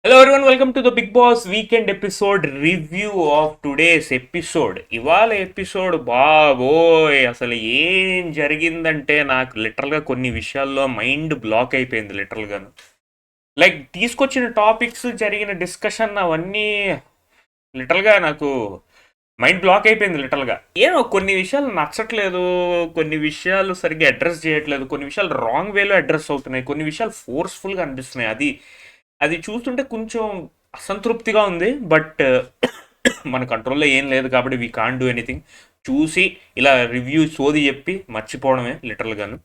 Hello everyone, welcome to the Big Boss weekend episode review of today's episode. ఇవాళ episode బాబోయ్ అసలు ఏం జరిగిందంటే నాకు లిటరల్గా కొన్ని విషయాల్లో మైండ్ బ్లాక్ అయిపోయింది లిటరల్గాను. లైక్ తీసుకొచ్చిన టాపిక్స్ జరిగిన డిస్కషన్ అవన్నీ లిటరల్గా నాకు మైండ్ బ్లాక్ అయిపోయింది లిటరల్గా. ఏమో కొన్ని విషయాలు నచ్చట్లేదు, కొన్ని విషయాలు సరిగ్గా అడ్రస్ చేయట్లేదు, కొన్ని విషయాలు రాంగ్ వేలో అడ్రస్ అవుతున్నాయి, కొన్ని విషయాలు ఫోర్స్ఫుల్గా అనిపిస్తున్నాయి. అది అది చూస్తుంటే కొంచెం అసంతృప్తిగా ఉంది. బట్ మన కంట్రోల్లో ఏం లేదు కాబట్టి వీ కాంట్ డూ ఎనీథింగ్. చూసి ఇలా రివ్యూ సోది చెప్పి మర్చిపోవడమే లిటరల్గాను.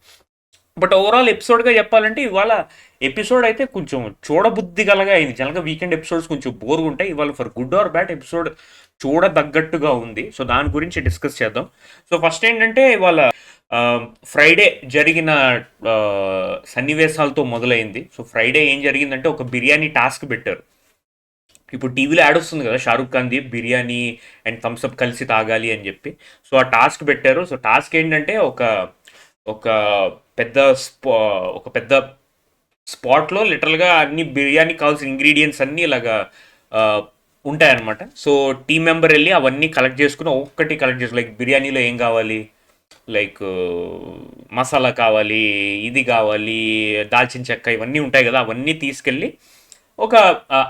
బట్ ఓవరాల్ ఎపిసోడ్గా చెప్పాలంటే ఇవాళ ఎపిసోడ్ అయితే కొంచెం చూడబుద్ధి గలగా అయింది. జనరల్గా వీకెండ్ ఎపిసోడ్స్ కొంచెం బోర్గా ఉంటాయి. ఇవాళ for good or bad episode చూడదగ్గట్టుగా ఉంది. సో దాని గురించి డిస్కస్ చేద్దాం. సో ఫస్ట్ ఏంటంటే ఇవాళ ఫ్రైడే జరిగిన సన్నివేశాలతో మొదలైంది. సో ఫ్రైడే ఏం జరిగిందంటే ఒక బిర్యానీ టాస్క్ పెట్టారు. ఇప్పుడు టీవీలో యాడ్ వస్తుంది కదా, షారూక్ ఖాన్ది బిర్యానీ అండ్ థమ్స్అప్ కలిసి తాగాలి అని చెప్పి. సో ఆ టాస్క్ పెట్టారు. సో టాస్క్ ఏంటంటే ఒక ఒక పెద్ద ఒక పెద్ద స్పాట్లో లిటరల్గా అన్ని బిర్యానీ కావాల్సిన ఇంగ్రీడియంట్స్ అన్నీ ఇలాగా ఉంటాయన్నమాట. సో టీం మెంబర్ వెళ్ళి అవన్నీ కలెక్ట్ చేసుకుని ఒక్కటి కలెక్ట్ చేసి, లైక్ బిర్యానీలో ఏం కావాలి, లైక్ మసాలా కావాలి, ఇది కావాలి, దాల్చిన చెక్క, ఇవన్నీ ఉంటాయి కదా, అవన్నీ తీసుకెళ్ళి ఒక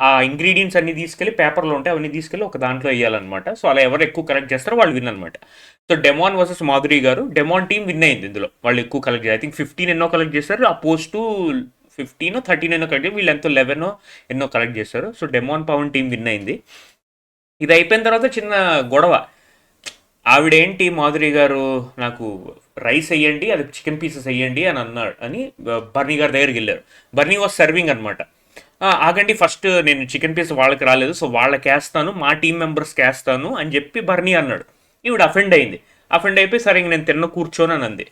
ఆ ఇంగ్రీడియంట్స్ అన్ని తీసుకెళ్ళి పేపర్లో ఉంటాయి, అవన్నీ తీసుకెళ్ళి ఒక దాంట్లో వేయాలన్నమాట. సో అలా ఎవరు ఎక్కువ కలెక్ట్ చేస్తారో వాళ్ళు విన్ అనమాట. సో డెమాన్ వర్సెస్ మాధురి గారు, డెమాన్ టీం విన్ అయింది ఇందులో. వాళ్ళు ఎక్కువ కలెక్ట్ చేయాలి. ఐ థింక్ 15 ఎన్నో కలెక్ట్ చేస్తారు, ఆ పోస్టు 15 13 ఎన్నో కలెక్ట్ చేసి, వీళ్ళు ఎంతో 11 ఎన్నో కలెక్ట్ చేస్తారు. So demon Pawan team win అయింది. ఇది అయిపోయిన తర్వాత చిన్న గొడవ. ఆవిడేంటి మాధురి గారు, నాకు రైస్ వేయండి, అది చికెన్ పీసెస్ వేయండి అని అన్నాడు అని బర్నీ గారి దగ్గరికి వెళ్ళారు. బర్నీ వాజ్ సర్వింగ్ అనమాట. ఆగండి, ఫస్ట్ నేను చికెన్ పీస్ వాళ్ళకి రాలేదు, సో వాళ్ళకి వేస్తాను, మా టీం మెంబర్స్కి వేస్తాను అని చెప్పి బర్నీ అన్నాడు. ఈవిడ అఫెండ్ అయింది. అఫెండ్ అయిపోయి సరే ఇంక నేను తిన్న కూర్చోను అని అంది.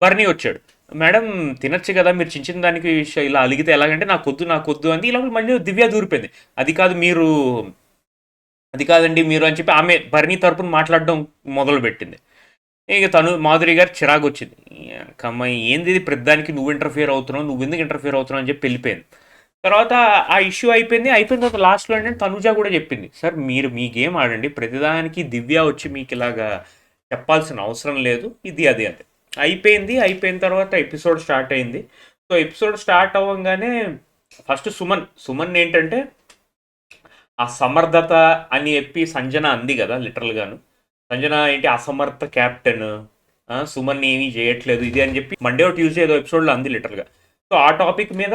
బర్నీ వచ్చాడు. మేడం తినచ్చు కదా, మీరు చిన్న చిన్న దానికి ఇలా అలిగితే ఎలాగంటే నాకు వద్దు అంది. ఇలా మళ్ళీ దివ్య దూరిపోయింది. అది కాదండి మీరు అని చెప్పి ఆమె బర్నీ తరపున మాట్లాడడం మొదలుపెట్టింది. ఇక తను మాధురి గారు చిరాకు వచ్చింది. కమ్మాయి ఏంది ఇది, ప్రతిదానికి నువ్వు ఇంటర్ఫియర్ అవుతున్నావు, నువ్వు ఎందుకు ఇంటర్ఫియర్ అవుతున్నావు అని చెప్పి వెళ్ళిపోయింది. తర్వాత ఆ ఇష్యూ అయిపోయిన తర్వాత లాస్ట్లో ఏంటంటే తనుజ కూడా చెప్పింది, సార్ మీరు మీ గేమ్ ఆడండి, ప్రతిదానికి దివ్య వచ్చి మీకు ఇలాగా చెప్పాల్సిన అవసరం లేదు, ఇది అది అంటే. అయిపోయిన తర్వాత ఎపిసోడ్ స్టార్ట్ అయింది. సో ఎపిసోడ్ స్టార్ట్ అవ్వగానే ఫస్ట్ సుమన్ ఏంటంటే ఆ సమర్థత అని చెప్పి సంజన అంది కదా లిటరల్గాను. సంజన ఏంటి అసమర్థ క్యాప్టెన్, సుమన్ ఏమీ చేయట్లేదు ఇది అని చెప్పి మండే ట్యూస్డే ఏదో ఎపిసోడ్లో అంది లిటరల్గా. సో ఆ టాపిక్ మీద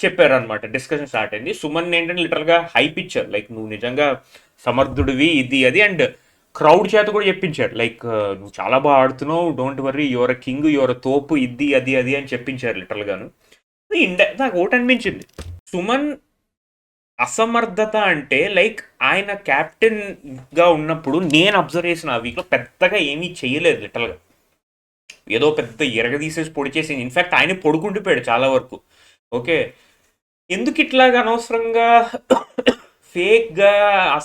చెప్పారనమాట, డిస్కషన్ స్టార్ట్ అయింది. సుమన్ ఏంటంటే లిటరల్గా హైప్ ఇచ్చారు, లైక్ నువ్వు నిజంగా సమర్థుడివి ఇది అది, అండ్ క్రౌడ్ చేత కూడా చెప్పించారు, లైక్ నువ్వు చాలా బాగా ఆడుతున్నావు, don't worry, your king, your తోపు, ఇది అది అది అని చెప్పించారు లిటరల్గాను. నాకు ఒకటి అనిపించింది, సుమన్ అసమర్థత అంటే లైక్ ఆయన క్యాప్టెన్గా ఉన్నప్పుడు నేను అబ్జర్వ్ చేసిన ఆ వీక్లో పెద్దగా ఏమీ చేయలేదు లిటరల్గా. ఏదో పెద్ద ఎరగదీసేసి పొడి చేసి, ఇన్ఫ్యాక్ట్ ఆయన పొడుకుండిపోయాడు చాలా వరకు. ఓకే, ఎందుకు ఇట్లాగా అనవసరంగా ఫేక్గా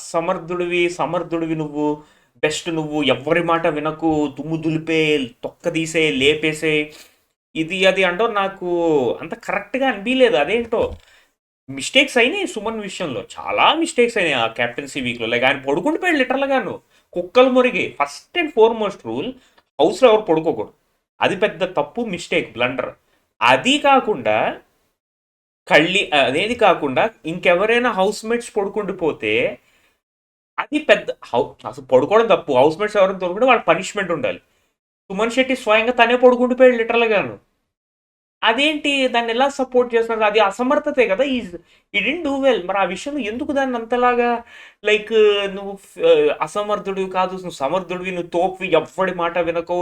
సమర్థుడివి నువ్వు, బెస్ట్ నువ్వు, ఎవరి మాట వినకు, తుమ్ము దులిపే, తొక్క తీసే, లేపేసే, ఇది అది అంటో నాకు అంత కరెక్ట్గా అనిపించలేదు. అదేంటో మిస్టేక్స్ అయినాయి సుమన్ విషయంలో, చాలా మిస్టేక్స్ అయినాయి ఆ క్యాప్టెన్సీ వీక్లో. లైక్ ఆయన పడుకుండిపోయాడు లిటరల్గాను, కుక్కలు మురిగి. ఫస్ట్ అండ్ ఫార్మోస్ట్ రూల్, హౌస్లో ఎవరు పడుకోకూడదు, అది పెద్ద తప్పు, మిస్టేక్, బ్లండర్. అది కాకుండా అదేది కాకుండా ఇంకెవరైనా హౌస్ మేట్స్ పడుకుండిపోతే అది పెద్ద అసలు పడుకోవడం తప్పు, హౌస్ మేట్స్ ఎవరైనా తోడుకుంటే వాళ్ళ పనిష్మెంట్ ఉండాలి. సుమన్ శెట్టి స్వయంగా తనే పడుకుండిపోయాడు లిటరల్గాను. అదేంటి, దాన్ని ఎలా సపోర్ట్ చేస్తున్నారు, అది అసమర్థతే కదా, ఈ డెంట్ డూ వెల్. మరి ఆ విషయంలో ఎందుకు దాన్ని అంతలాగా లైక్ నువ్వు అసమర్థుడివి కాదు, నువ్వు సమర్థుడివి, నువ్వు తోపువి, ఎవడి మాట వినకు,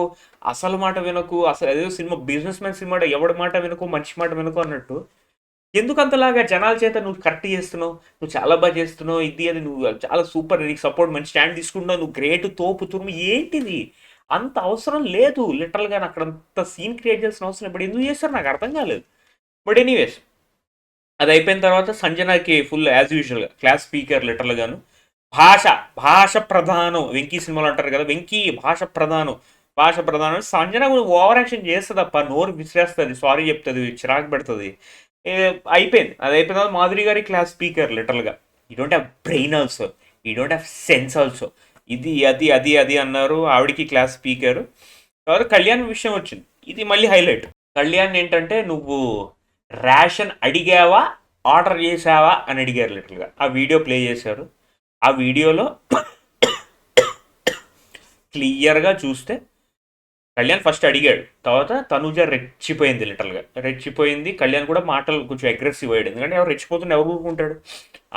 అసలు మాట వినకు, అసలు ఏదో సినిమా బిజినెస్ మ్యాన్ సినిమా ఎవడి మాట వినకు, మనిషి మాట వినకు అన్నట్టు ఎందుకు అంతలాగా జనాల చేత నువ్వు కరెక్ట్ చేస్తున్నావు, నువ్వు చాలా బాగా చేస్తున్నావు, ఇది అది, నువ్వు చాలా సూపర్, నీకు సపోర్ట్ మంచి స్టాండ్ తీసుకుంటున్నావు, నువ్వు గ్రేట్, తోపు తురుము, ఏంటిది, అంత అవసరం లేదు లిటరల్గా. అక్కడ అంత సీన్ క్రియేట్ చేసిన అవసరం ఇప్పుడు ఎందుకు చేస్తారు నాకు అర్థం కాలేదు. బట్ ఎనీవేస్, అది అయిపోయిన తర్వాత సంజనాకి ఫుల్ యాజ్ యూజువల్గా క్లాస్ స్పీకర్ లిటరల్గాను. భాష భాష ప్రధానం, వెంకీ సినిమాలు అంటారు కదా, వెంకీ భాష ప్రధానం. సంజన ఓవర్ యాక్షన్ చేస్తుంది తప్ప నోరు విసిరేస్తుంది, సారీ చెప్తుంది, చిరాకు పెడుతుంది. అయిపోయింది. అది అయిపోయిన తర్వాత మాధురి గారి క్లాస్ స్పీకర్ లిటరల్గా, ఈ డోంట్ హ్యావ్ బ్రెయిన్ ఆల్సో, ఈ డోంట్ హ్యావ్ సెన్స్ ఆల్సో, ఇది అది అది అది అన్నారు. ఆవిడికి క్లాస్ స్పీకర్. తర్వాత కళ్యాణ్ విషయం వచ్చింది, ఇది మళ్ళీ హైలైట్. కళ్యాణ్ ఏంటంటే, నువ్వు రేషన్ అడిగావా ఆర్డర్ చేసావా అని అడిగారు లిటరల్గా. ఆ వీడియో ప్లే చేశారు. ఆ వీడియోలో క్లియర్గా చూస్తే కళ్యాణ్ ఫస్ట్ అడిగాడు, తర్వాత తనుజ రెచ్చిపోయింది లిటరల్గా, రెచ్చిపోయింది. కళ్యాణ్ కూడా మాటలు కొంచెం అగ్రెసివ్ అయ్యాడు, ఎందుకంటే ఎవరు రెచ్చిపోతుంటే ఎవరు ఊరుకుంటాడు.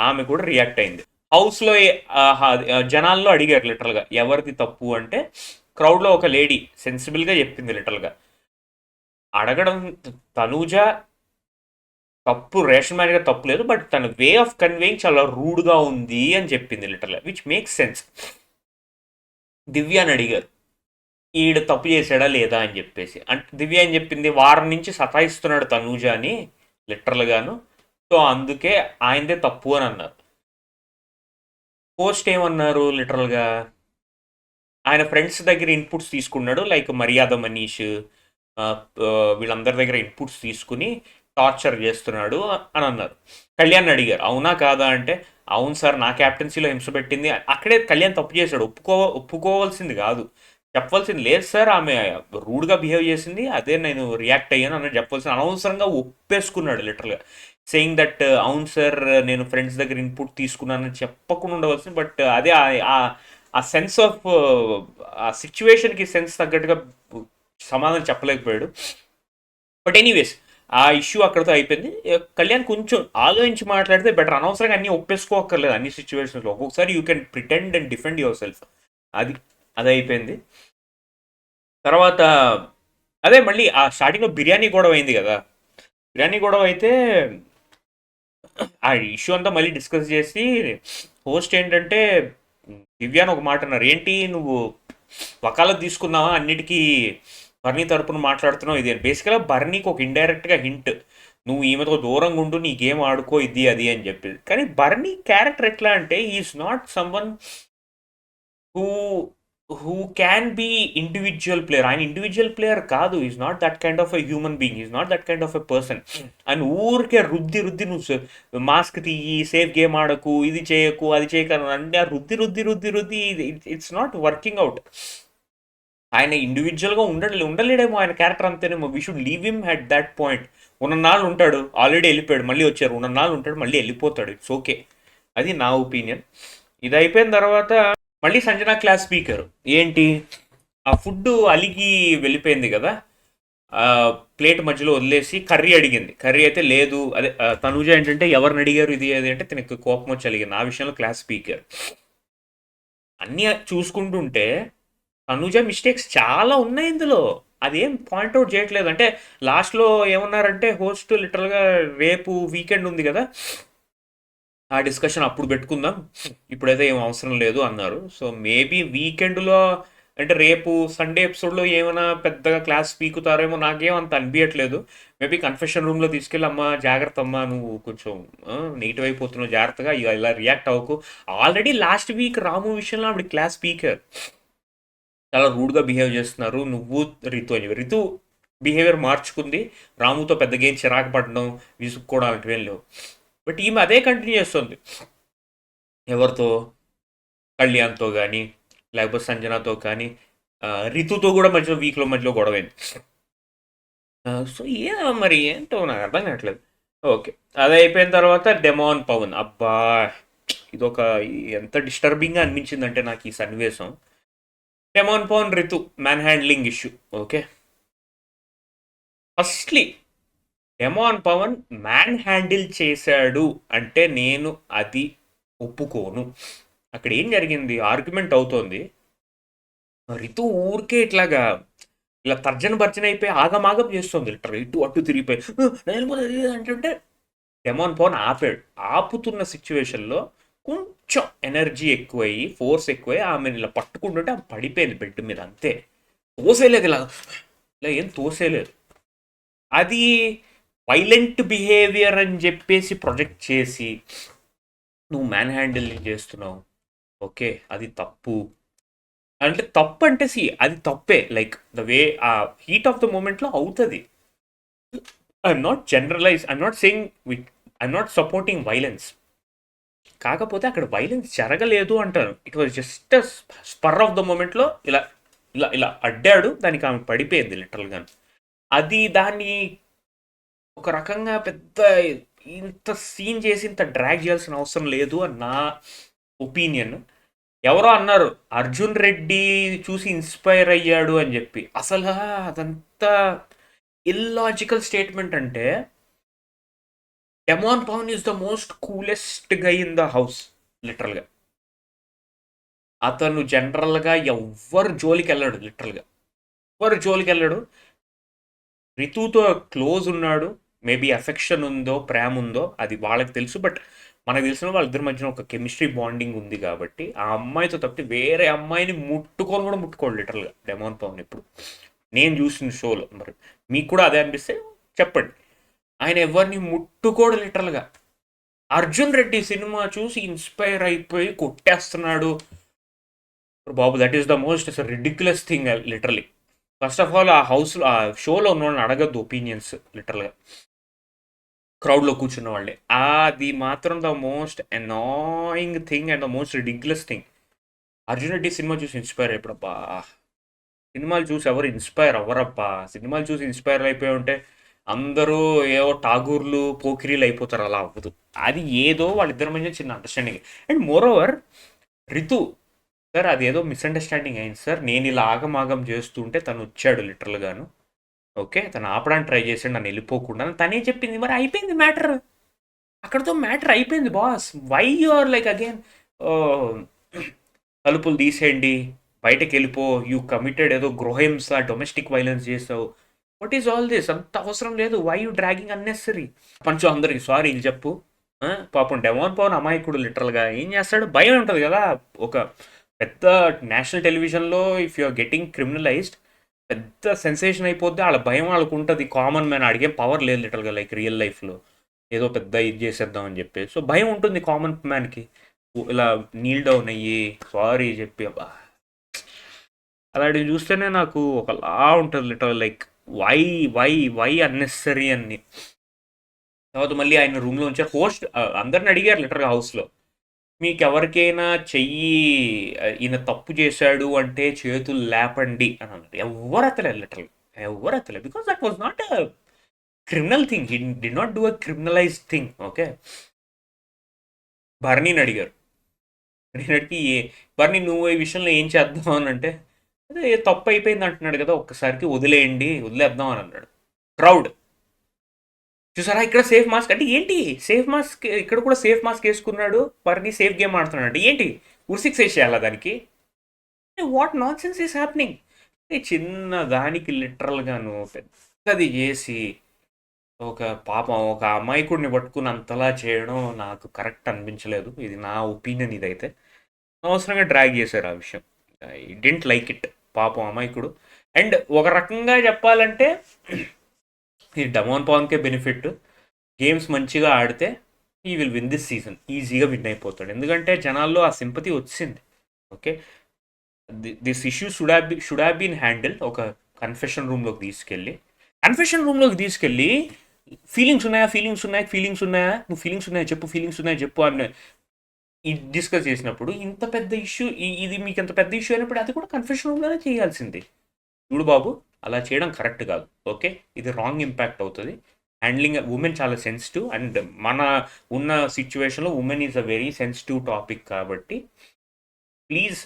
ఆమె కూడా రియాక్ట్ అయింది. హౌస్లో జనాల్లో అడిగారు లిటరల్గా ఎవరిది తప్పు అంటే, క్రౌడ్లో ఒక లేడీ సెన్సిబుల్గా చెప్పింది లిటరల్గా, అడగడం తనూజ తప్పు, రేషన్ మ్యాన్గా తప్పు లేదు, బట్ తన వే ఆఫ్ కన్వేయింగ్ చాలా రూడ్గా ఉంది అని చెప్పింది లిటరల్గా, విచ్ మేక్స్ సెన్స్. దివ్య అని అడిగారు, ఈడ తప్పు చేశాడా లేదా అని చెప్పేసి. అంటే దివ్య అని చెప్పింది, వారం నుంచి సతాయిస్తున్నాడు తనూజ అని లిటరల్గాను, సో అందుకే ఆయనదే తప్పు అని అన్నారు. పోస్ట్ ఏమన్నారు లిటరల్గా, ఆయన ఫ్రెండ్స్ దగ్గర ఇన్పుట్స్ తీసుకున్నాడు, లైక్ మర్యాద మనీష్ వీళ్ళందరి దగ్గర ఇన్పుట్స్ తీసుకుని టార్చర్ చేస్తున్నాడు అని అన్నారు. కళ్యాణ్ అడిగారు అవునా కాదా అంటే, అవును సార్ నా క్యాప్టెన్సీలో హింస పెట్టింది. అక్కడే కళ్యాణ్ తప్పు చేశాడు, ఒప్పుకోవాల్సింది కాదు, చెప్పవలసింది లేదు సార్ ఆమె రూడ్గా బిహేవ్ చేసింది, అదే నేను రియాక్ట్ అయ్యాను అని చెప్పవలసింది. అనవసరంగా ఒప్పేసుకున్నాడు లిటరల్గా, సెయింగ్ దట్ అవును సార్ నేను ఫ్రెండ్స్ దగ్గర ఇన్పుట్ తీసుకున్నానని చెప్పకుండా ఉండవలసింది. బట్ అదే ఆ సెన్స్ ఆఫ్ ఆ సిచ్యువేషన్కి సెన్స్ తగ్గట్టుగా సమాధానం చెప్పలేకపోయాడు. బట్ ఎనీవేస్ ఆ ఇష్యూ అక్కడితో అయిపోయింది. కళ్యాణ్ కొంచెం ఆలోచించి మాట్లాడితే బెటర్, అనవసరంగా అన్నీ ఒప్పేసుకోక్కర్లేదు అన్ని సిచ్యువేషన్స్లో. ఒక్కొక్కసారి you can pretend and defend your self. అది అయిపోయింది. తర్వాత అదే మళ్ళీ ఆ స్టార్టింగ్లో బిర్యానీ గొడవ అయింది కదా, బిర్యానీ గొడవ అయితే ఆ ఇష్యూ అంతా మళ్ళీ డిస్కస్ చేసి హోస్ట్ ఏంటంటే దివ్యాని ఒక మాట అన్నారు, ఏంటి నువ్వు వకాలత్ తీసుకున్నావా అన్నిటికీ బర్నీ తరపున మాట్లాడుతున్నావు ఇది అని. బేసికల్గా బర్నీకి ఒక ఇండైరెక్ట్గా హింట్, నువ్వు ఈమెతో దూరంగా ఉండు నీ గేమ్ ఆడుకో ఇది అది అని చెప్పి. కానీ బర్నీ క్యారెక్టర్ ఎట్లా అంటే, is not someone who who can be individual player. ఆయన ఇండివిజువల్ ప్లేయర్ కాదు, is not that kind of a human being, is not that kind of a person. And ఊరికే రుద్ది రుద్ది నువ్వు మాస్క్ తీయి, సేఫ్ గేమ్ ఆడకు, ఇది చేయకు అది చేయకు అంటే రుద్ది రుద్ది రుద్ది రుద్ది ఇట్స్ నాట్ వర్కింగ్ అవుట్. ఆయన ఇండివిజువల్గా ఉండలేడేమో, ఆయన క్యారెక్టర్ అంతేనేమో. We should leave him at that point. ఉన్ననాళ్ళు ఉంటాడు, ఆల్రెడీ వెళ్ళిపోయాడు, మళ్ళీ వచ్చారు, ఉన్ననాళ్ళు ఉంటాడు, మళ్ళీ వెళ్ళిపోతాడు, ఇట్స్ ఓకే. అది నా ఒపీనియన్. ఇది అయిపోయిన తర్వాత మళ్ళీ సంజన క్లాస్ స్పీకర్ ఏంటి, ఆ ఫుడ్ అలిగి వెళ్ళిపోయింది కదా, ప్లేట్ మధ్యలో వదిలేసి కర్రీ అడిగింది. కర్రీ అయితే లేదు, అదే తనూజ ఏంటంటే ఎవరిని అడిగారు ఇది అది అంటే తనకు కోపం వచ్చి అలిగింది. ఆ విషయంలో క్లాస్ స్పీకర్. అన్నీ చూసుకుంటుంటే తనూజ మిస్టేక్స్ చాలా ఉన్నాయి ఇందులో, అదేం పాయింట్అవుట్ చేయట్లేదు. అంటే లాస్ట్లో ఏమన్నారంటే హోస్ట్ లిటరల్గా రేపు వీకెండ్ ఉంది కదా, ఆ డిస్కషన్ అప్పుడు పెట్టుకుందాం, ఇప్పుడైతే ఏం అవసరం లేదు అన్నారు. సో మేబీ వీకెండ్లో అంటే రేపు సండే ఎపిసోడ్లో ఏమైనా పెద్దగా క్లాస్ పీకుతారేమో, నాకేం అంత అనిపించట్లేదు. మేబీ కన్ఫెషన్ రూమ్లో తీసుకెళ్ళి అమ్మ జాగ్రత్త అమ్మా, నువ్వు కొంచెం నెగిటివ్ అయిపోతున్నావు, జాగ్రత్తగా ఇలా రియాక్ట్ అవ్వకు. ఆల్రెడీ లాస్ట్ వీక్ రాము విషయంలో ఆవిడ క్లాస్ స్పీకర్ చాలా రూడ్గా బిహేవ్ చేస్తున్నారు, నువ్వు రితు అని. రితు బిహేవియర్ మార్చుకుంది, రాముతో పెద్దగా ఏం చిరాకు పడడం విసుక్కోవడం అలాంటివి ఏం లేవు. బట్ ఈమె అదే కంటిన్యూ చేస్తుంది, ఎవరితో, కళ్యాణ్తో కానీ లేకపోతే సంజనతో కానీ, రితుతో కూడా మధ్యలో గొడవైంది. సో మరి ఏంటో నాకు అర్థం కావట్లేదు. ఓకే, అది అయిపోయిన తర్వాత డెమాన్ పవన్, అబ్బా ఇదొక ఎంత డిస్టర్బింగ్గా అనిపించిందంటే నాకు ఈ సన్నివేశం. Demon Pawan Ritu man handling issue. Okay, firstly demon Pawan man handle చేశాడు అంటే నేను అది ఒప్పుకోను. అక్కడ ఏం జరిగింది, ఆర్గ్యుమెంట్ అవుతోంది, రితు ఊరికే ఇట్లాగా ఇలా తర్జన భర్జన అయిపోయి ఆగమాగం చేస్తుంది, ఇటు అటు తిరిగిపోయి అంటుంటే డెమాన్ పవన్ ఆపాడు. ఆపుతున్న సిచ్యువేషన్లో కొంచెం ఎనర్జీ ఎక్కువయ్యి ఫోర్స్ ఎక్కువయ్యి ఆమెను ఇలా పట్టుకుంటుంటే ఆమె పడిపోయింది బెడ్ మీద, అంతే. తోసేలేదు, ఇలా ఏం తోసేలేదు. అది వైలెంట్ బిహేవియర్ అని చెప్పేసి ప్రొజెక్ట్ చేసి నువ్వు మ్యాన్ హ్యాండిలింగ్ చేస్తున్నావు, ఓకే అది తప్పు. అంటే తప్పు అంటే అది తప్పే, లైక్ ద వే ఆ హీట్ ఆఫ్ ద మూమెంట్లో అవుతుంది. I'm not saying I'm not supporting violence. కాకపోతే అక్కడ వైలెన్స్ జరగలేదు అంటాను. It was just spur of the మూమెంట్లో ఇలా ఇలా ఇలా అడ్డాడు, దానికి ఆమె పడిపోయింది లిటరల్గా. అది దాన్ని ఒక రకంగా పెద్ద ఇంత సీన్ చేసి ఇంత డ్రాగ్ చేయాల్సిన అవసరం లేదు అని నా ఒపీనియన్. ఎవరో అన్నారు అర్జున్ రెడ్డి చూసి ఇన్స్పైర్ అయ్యాడు అని చెప్పి. అసలు అదంతా ఇల్లాజికల్ స్టేట్మెంట్. అంటే demon Pawan is the most coolest guy in the house లిటరల్గా. అతను జనరల్గా ఎవ్వరు జోలికి వెళ్ళాడు, లిటరల్గా ఎవ్వరు జోలికి వెళ్ళాడు. రితుతో క్లోజ్ ఉన్నాడు, మేబీ అఫెక్షన్ ఉందో ప్రేమ ఉందో అది వాళ్ళకి తెలుసు. బట్ మనకు తెలిసిన వాళ్ళిద్దరి మధ్యన ఒక కెమిస్ట్రీ బాండింగ్ ఉంది కాబట్టి ఆ అమ్మాయితో తప్పి వేరే అమ్మాయిని ముట్టుకొని కూడా ముట్టుకోడు లిటరల్గా డెమాన్ పవన్ ఇప్పుడు నేను చూసిన షోలో. మరి మీకు కూడా అదే అనిపిస్తే చెప్పండి. ఆయన ఎవరిని ముట్టుకోడు లిటరల్గా. అర్జున్ రెడ్డి సినిమా చూసి ఇన్స్పైర్ అయిపోయి కొట్టేస్తున్నాడు బాబు. That is the most ridiculous thing literally. First of all ఆ హౌస్లో ఆ షోలో ఉన్న వాళ్ళని అడగద్దు ఒపీనియన్స్ లిటరల్గా, క్రౌడ్లో కూర్చున్న వాళ్ళే. అది మాత్రం the most annoying thing and the most ridiculous thing. Arjun Reddy cinema చూసి ఇన్స్పైర్ అయిపోడబ్బా. సినిమాలు చూసి ఎవరు ఇన్స్పైర్ అవ్వరబ్బా. సినిమాలు చూసి ఇన్స్పైర్ అయిపోయి ఉంటే అందరూ ఏవో ఠాగూర్లు పోకిరీలు అయిపోతారు, అలా అవ్వదు. అది ఏదో వాళ్ళిద్దరి మధ్య చిన్న understanding. And more over Ritu sir అది ఏదో మిస్అండర్స్టాండింగ్ అయింది సార్, నేను ఇలా ఆగమాగం చేస్తుంటే తను వచ్చాడు లిటరల్గాను. ఓకే, తను ఆపడానికి ట్రై చేసాడు నన్ను వెళ్ళిపోకుండా, తనే చెప్పింది. మరి అయిపోయింది మ్యాటర్, అక్కడతో మ్యాటర్ అయిపోయింది boss. Why you are like again తలుపులు తీసేయండి బయటకు వెళ్ళిపో, యూ కమిటెడ్ ఏదో గృహహింస డొమెస్టిక్ వైలెన్స్ చేసావు, వాట్ ఈజ్ ఆల్ దిస్? అంత అవసరం లేదు. Why you dragging unnecessary? పంచు అందరికి సారీ ఇది చెప్పు. పాపం డెమాన్ పవన్ అమాయకుడు లిటరల్గా ఏం చేస్తాడు, భయం ఉంటుంది కదా. ఒక పెద్ద నేషనల్ టెలివిజన్లో ఇఫ్ యు ఆర్ గెటింగ్ క్రిమినలైజ్డ్ పెద్ద సెన్సేషన్ అయిపోద్ది, వాళ్ళ భయం వాళ్ళకు ఉంటుంది. కామన్ మ్యాన్ అడిగే పవర్ లేదు లిటరల్గా, లైక్ రియల్ లైఫ్లో ఏదో పెద్ద ఇది చేసేద్దాం అని చెప్పి. సో భయం ఉంటుంది కామన్ మ్యాన్కి. ఇలా నీల్ డౌన్ అయ్యి సారీ చెప్పి అబ్బా అలాంటివి చూస్తేనే నాకు ఒకలా ఉంటుంది literal, like why why why unnecessary అని. తర్వాత మళ్ళీ ఆయన రూమ్లో ఉంచారు. హోస్ట్ అందరిని అడిగారు లిటరల్గా హౌస్లో, మీకు ఎవరికైనా చెయ్యి ఈయన తప్పు చేశాడు అంటే చేతులు లేపండి అని అన్నారు. ఎవరు ఎత్తలేదు లిటరల్, ఎవరు ఎత్తలేదు. Because that was not a criminal thing, he did not do a criminalize thing. Okay, భరణిని అడిగారు. నేను అడిగి భరణి నువ్వు ఈ విషయంలో ఏం చేద్దాం అని అంటే, అదే తప్పు అయిపోయింది అంటున్నాడు కదా, ఒక్కసారికి వదిలేయండి వదిలేద్దాం అని అన్నాడు. క్రౌడ్ చూసారా, ఇక్కడ సేఫ్ మాస్క్ అంటే ఏంటి? సేఫ్ మాస్క్ ఇక్కడ కూడా సేఫ్ మాస్క్ వేసుకున్నాడు, పర్ని సేఫ్ గేమ్ ఆడుతున్నాడు అంటే ఏంటి? ఉరిసిక్స్ వేసేయాలా దానికి? What non sense is happening? చిన్న దానికి లిటరల్గాను పెద్దది చేసి ఒక పాపం ఒక అమాయకుడిని పట్టుకుని అంతలా చేయడం నాకు కరెక్ట్ అనిపించలేదు. ఇది నా ఒపీనియన్. ఇదైతే అనవసరంగా డ్రాగ్ చేశారు ఆ విషయం. I didn't like it. పాపం అమాయకుడు. అండ్ ఒక రకంగా చెప్పాలంటే ఈ డెమాన్ పవన్కే బెనిఫిట్. గేమ్స్ మంచిగా ఆడితే he will win this season, ఈజీగా విన్ అయిపోతాడు. ఎందుకంటే జనాల్లో ఆ సింపతి వచ్చింది. Okay, this issue should have been handle. ఒక కన్ఫెషన్ రూమ్లోకి తీసుకెళ్ళి ఫీలింగ్స్ ఉన్నాయా నువ్వు ఫీలింగ్స్ ఉన్నాయా చెప్పు అని డిస్కస్ చేసినప్పుడు ఇంత పెద్ద ఇష్యూ, ఇది మీకు ఎంత పెద్ద ఇష్యూ అయినప్పుడు అది కూడా కన్ఫెషన్ రూమ్లోనే చేయాల్సింది. చూడు బాబు, అలా చేయడం కరెక్ట్ కాదు. ఓకే, ఇది రాంగ్ ఇంపాక్ట్ అవుతుంది. హ్యాండ్లింగ్ ఉమెన్ చాలా సెన్సిటివ్, అండ్ మన ఉన్న సిచ్యువేషన్లో women is a very sensitive topic. కాబట్టి ప్లీజ్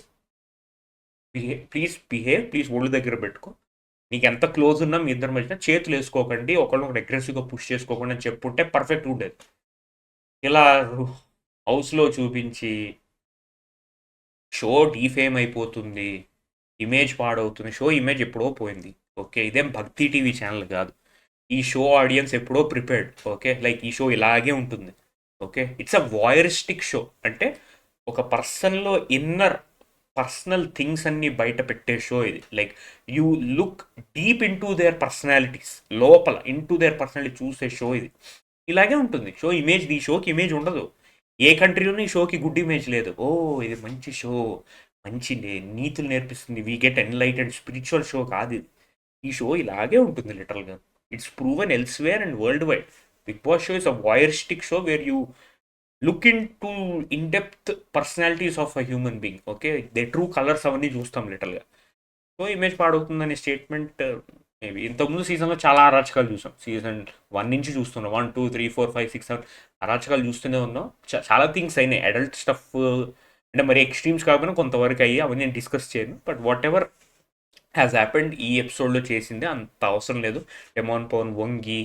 ప్లీజ్ ఒళ్ళు దగ్గర పెట్టుకో. నీకు ఎంత క్లోజ్ ఉన్నా మీ ఇద్దరి మధ్యన చేతులు వేసుకోకండి, ఒకళ్ళు అగ్రెసివ్గా పుష్ చేసుకోకుండా అని చెప్పుంటే పర్ఫెక్ట్ ఉండేది. ఇలా హౌస్లో చూపించి షో డీఫేమ్ అయిపోతుంది, ఇమేజ్ పాడవుతుంది. షో ఇమేజ్ ఎప్పుడో పోయింది. ఓకే, ఇదేం భక్తి టీవీ ఛానల్ కాదు. ఈ షో ఆడియన్స్ ఎప్పుడో ప్రిపేర్డ్. ఓకే, లైక్ ఈ షో ఇలాగే ఉంటుంది. Okay, it's a voyeuristic show. అంటే ఒక పర్సన్లో ఇన్నర్ పర్సనల్ థింగ్స్ అన్ని బయట పెట్టే షో ఇది. Like you look deep in to their personalities, లోపల ఇన్ టు దేర్ పర్సనాలిటీ చూసే షో ఇది. ఇలాగే ఉంటుంది షో ఇమేజ్. ఈ షోకి ఇమేజ్ ఉండదు. ఏ కంట్రీలోనూ ఈ షోకి గుడ్ ఇమేజ్ లేదు. ఓ ఇది మంచి షో, మంచి నీతులు నేర్పిస్తుంది, we get enlightened spiritual show కాదు ఇది. ఈ షో ఇలాగే ఉంటుంది లిటరల్గా. It's proven elsewhere and worldwide. Big Boss show is a voyeuristic show where you look into in-depth personalities of a human being. Okay, they true colours అవన్నీ చూస్తాం లిటల్గా. So image పాడవుతుందనే statement maybe ఇంతకుముందు సీజన్లో చాలా అరాచకాలు చూసాం. సీజన్ 1 నుంచి చూస్తున్నాం, 1 2 3 4 5 6 7 అరాచకాలు చూస్తూనే ఉన్నాం. చాలా థింగ్స్ అయినాయి, అడల్ట్ స్టఫ్ అంటే మరి ఎక్స్ట్రీమ్స్ కాకపోయినా కొంతవరకు అయ్యి అవన్నీ నేను డిస్కస్ చేయను. But what ever has happened ఈ ఎపిసోడ్లో చేసింది అంత అవసరం లేదు. డెమాన్ పవన్ వంగి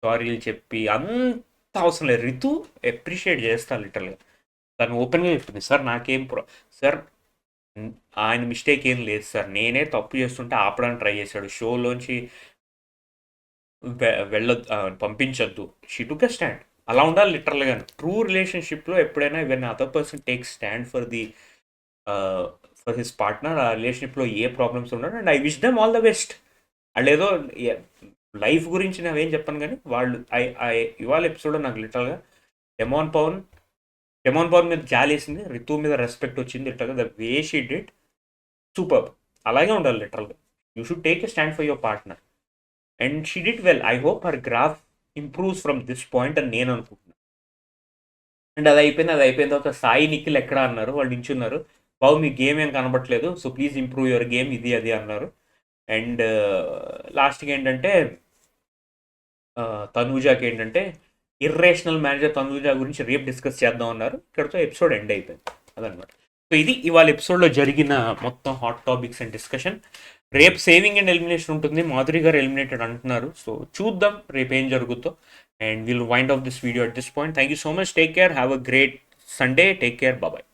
సారీలు చెప్పి అంత అవసరం లేదు. రితు అప్రిషియేట్ చేస్తా లిటరల్గా. తను ఓపెన్గా చెప్పింది, సార్ నాకేం సార్ ఆయన మిస్టేక్ ఏం లేదు సార్, నేనే తప్పు చేస్తుంటే ఆపడానికి ట్రై చేశాడు, షోలోంచి పంపించొద్దు, షీ టుక్ ఎ స్టాండ్. అలా ఉండాలి లిటరల్గా. ట్రూ రిలేషన్షిప్లో ఎప్పుడైనా when other person take stand for his partner, ఆ రిలేషన్షిప్లో ఏ ప్రాబ్లమ్స్ ఉండవు. And I wish them all the best. వాళ్ళు ఏదో లైఫ్ గురించి నావేం చెప్పాను, కానీ వాళ్ళు ఇవాళ ఎపిసోడ్లో నాకు లిటరల్గా డెమాన్ పవన్ మీద జాలేసింది, రితు మీద రెస్పెక్ట్ వచ్చింది లిటరల్గా. The way she did super. అలాగే ఉండాలి లిటరల్గా. You should take a stand for your partner and she did well. I hope her graph improves from this point అని నేను అనుకుంటున్నాను. అండ్ అది అయిపోయిన తర్వాత సాయి నిఖిల్ ఎక్కడ అన్నారు, వాళ్ళు నించున్నారు, బాబు మీ గేమ్ ఏం కనబట్లేదు, so please improve your game, ఇది అది అన్నారు. అండ్ లాస్ట్కి ఏంటంటే తనూజాకి ఏంటంటే ఇర్రేషనల్ మేనేజర్ తనూజా గురించి రేపు డిస్కస్ చేద్దాం అన్నారు. ఇక్కడతో ఎపిసోడ్ ఎండ్ అయిపోయింది అదనమాట. సో ఇది ఇవాళ ఎపిసోడ్లో జరిగిన మొత్తం హాట్ టాపిక్స్ అండ్ డిస్కషన్. రేపు సేవింగ్ అండ్ ఎలిమినేషన్ ఉంటుంది, మాధురి గారు ఎలిమినేటెడ్ అంటున్నారు. సో చూద్దాం రేపు ఏం జరుగుతుందో. And will wind off this video at this point. Thank you so much. Take care, have a great Sunday. Take care, bye.